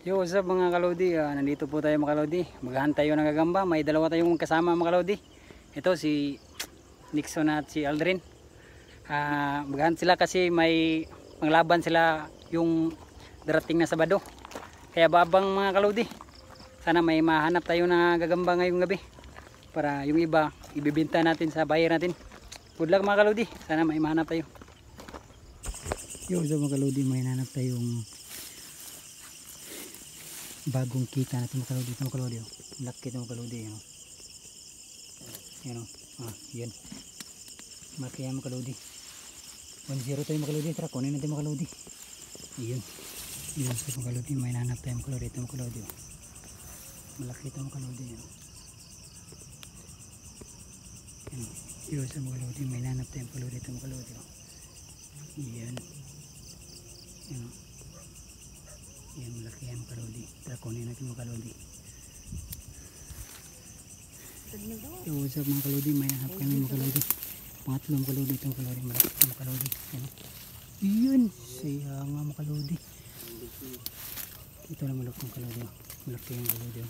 Yo, what's up mga kalodi? Nandito po tayo mga kalodi. Maghahan tayo ng gagamba. May dalawa tayong kasama mga kalodi. Ito si Nixon at si Aldrin. Maghahan sila kasi may panglaban sila yung darating na Sabado. Kaya babang mga kalodi. Sana may mahanap tayo na gagamba ngayong gabi. Para yung iba ibibenta natin sa buyer natin. Good luck mga kalodi. Sana may mahanap tayo. Yo, sa mga kalodi, may hanap tayong bagong kita natin mga kalodi. Ito mga kalodi, laki ito mga kalodi, yan o, yan malaki yan mga kalodi. 1-0 tayo mga kalodi. Tara, kunin natin mga kalodi. Yun sa mga kalodi, may nanap tayo mga kalodi. Ito mga kalodi, malaki ito mga kalodi, yun sa mga kalodi, may nanap tayo mga kalodi. Ito mga kalodi, yan yan, malaki yan mga kalodi. Tara, kunin natin mga kalodi. Yo, what's up mga kalodi, may nahanap kami mga kalodi. Pangatlo mga kalodi, itong kalodi, malaki ito mga kalodi. Yun, saya nga mga kalodi. Ito na malaki mga kalodi, malaki yung kalodi.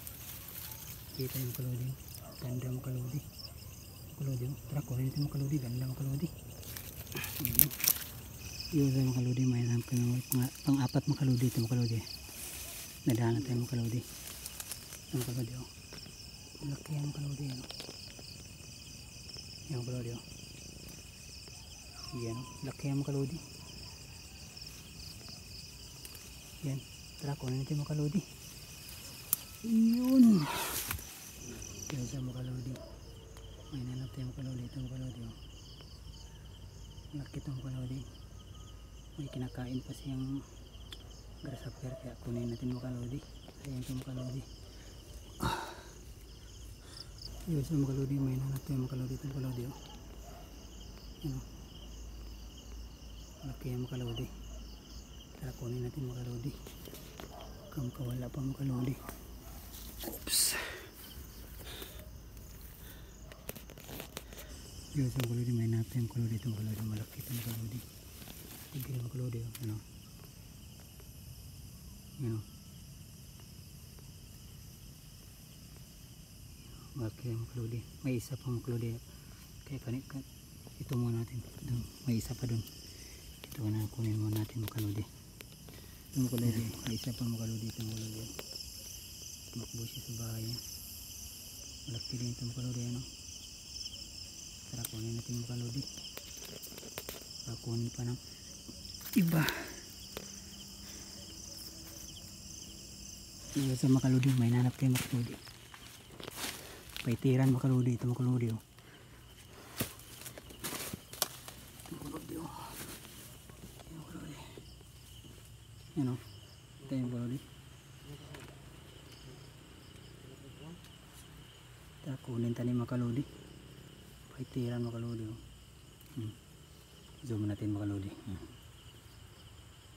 Kita yung kalodi, ganda mga kalodi. Tara, kunin natin mga kalodi, ganda mga kalodi. Yo, sa mga kalodi, may nahanap kami pang-apat mga kalodi. Ito mga kalodi, nadahanan tayo mga kalodi. Ito mga kalodi, malaki yan mga kalodi. Yan mga kalodi, yan, laki yan mga kalodi. Yan, tara, kunin natin mga kalodi. Yun, yan sa mga kalodi, may nanap tayo mga kalodi. Ito mga kalodi, malaki ito mga kalodi. May kinakain pa siyang grasshopper, kaya kunin natin mga kalodi. Ayan ito mga kalodi. Yun sa mga kalodi, may nanap tayo mga kalodi. Ito mga kalodi, yan, malaki yan mga kalodi. Tara, kunin natin mga kalodi. Kawala pa mga kalodi. Oops. Yun sa mga kalodi, may nanap tayo mga kalodi. Ito mga kalodi, malaki ito mga kalodi. Tigil mga kalodi, malaki mga kalodi. May isa pa mga kalodi, kaya ito muna natin. May isa pa dun, ito na kunin muna natin mga kalodi. Ito mga kalodi, may isa pa mga kalodi. Ito mga kalodi, tumakbo siya sa bahay niya. Malaki din ito mga kalodi. Tara, kunin natin mga kalodi. Tara, kunin pa ng iba. Iyo sa mga kalodi, may nanap kayo mga kalodi. Paitiran mga kalodi. Ito mga kalodi, ito mga kalodi, yan o, ito yung kalodi. Ito, kunin tayo mga kalodi. Paitiran mga kalodi, zoom natin mga kalodi.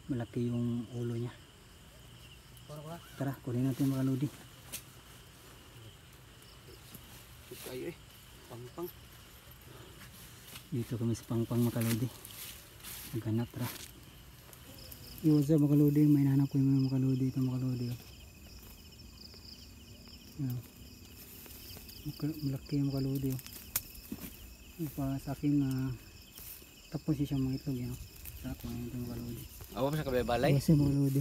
Malaki yung ulo niya. Tara, kunin natin mga kalodi. Pangpang. Dito kami sa pangpang mga kalodi. Naghanap, tara. Yo, sa mga kalodi, may nanap ko yung mga kalodi. Ito mga kalodi, malaki yung mga kalodi. Sa akin tapos siya mga itlog, tara, kunin natin mga kalodi. Awa pa sa kabalay? Kasi mga kalodi,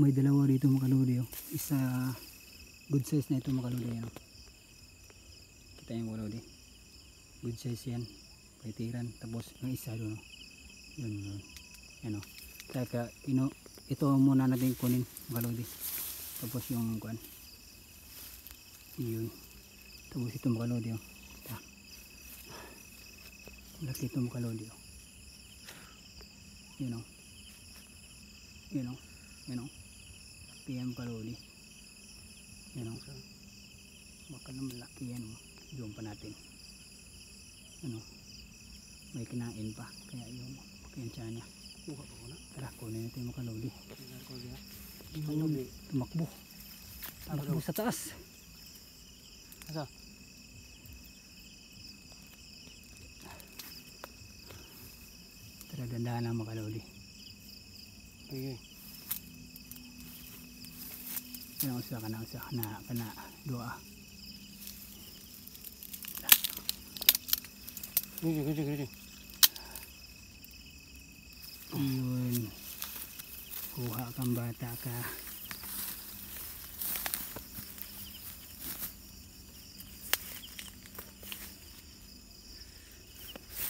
may dalawa dito mga kalodi. Isa good size na ito mga kalodi. Kita yung mga kalodi, good size yan. Paitiran. Tapos yung isa doon, yun. Yan o. Saka ito muna natin kunin mga kalodi. Tapos yung kuan, yun. Tapos ito mga kalodi, malaki ito mga kalodi. Yun o. PM kalodi. Baka na malaki yan. Doon pa natin. May kinain pa. Kaya yung makiyansya niya. Tara, kunin natin mga kalodi. Tumakbo. Tumakbo sa taas. Asa? Tara, dandahan lang mga kalodi. Okay. Kana usa kana dua. Gini. Yun. Kuha kang bata ka.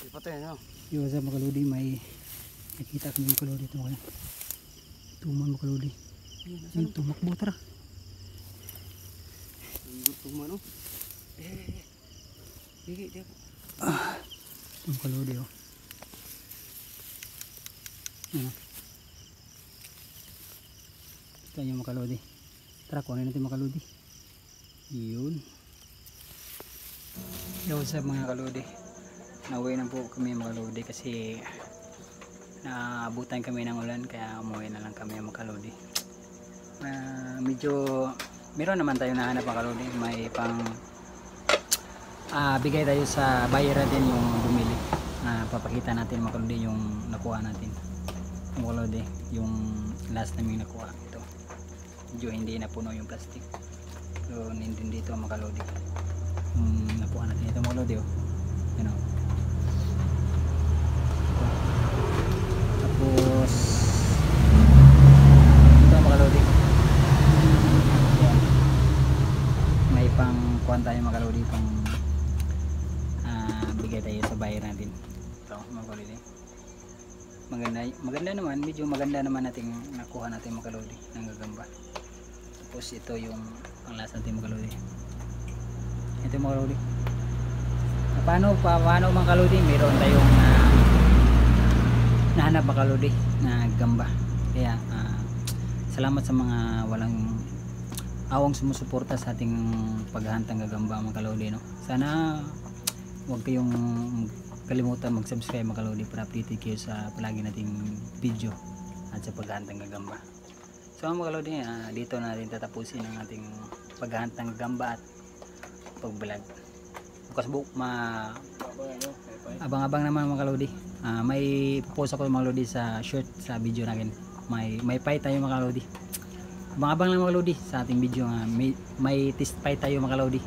Ipatay no. Yung sa makaludi may nakita kami makaludi ito mga tuman makaludi. Yung tumakbo tara. Tuman no. Dili dia. Yung makaludi oh. Ano? Ito yung makaludi. Tara kunin natin makaludi. Yun. Yung sa mga kaludi. Nauwi na po kami mga kaludi kasi naabutan kami ng ulan kaya umuwi na lang kami mga kaludi. Medyo meron naman tayo nahanap mga kaludi, may pang bigay tayo sa buyer din yung bumili. Papakita natin mga kaludi yung nakuha natin mga kaludi, yung last namin nakuha ito. Medyo hindi na puno yung plastic, so nindin dito mga kaludi nakuha natin ito mga kaludi oh. Yan oh. Tapos ito mga kaludi, may pang kuhan tayo mga kaludi, pang bigay tayo sa buyer natin. Ito mga kaludi, maganda naman, medyo maganda naman natin nakuha natin mga kaludi ng gagamba. Tapos ito yung ang last natin mga kaludi, ito mga kaludi. Paano mga kaludi, meron tayong nahanap mga kaludi na gamba. Kaya salamat sa mga walang awang sumusuporta sa ating paghahantang gagamba mga kaludi, no? Sana huwag kayong kalimutan mag-subscribe mga kaludi para updated kayo sa palagi nating video at sa paghahantang gagamba. So mga kaludi, dito natin tatapusin ang ating paghahantang gagamba at pag-vlog. Bukas abang-abang naman mga kaludi. May post ako mga kaludi sa short sa video natin. May pay tayo mga kaludi. Abang-abang lang mga kaludi sa ating video. May test pay tayo mga kaludi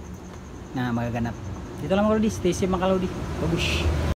na magaganap. Dito lang mga kaludi, stay safe mga kaludi. Babush.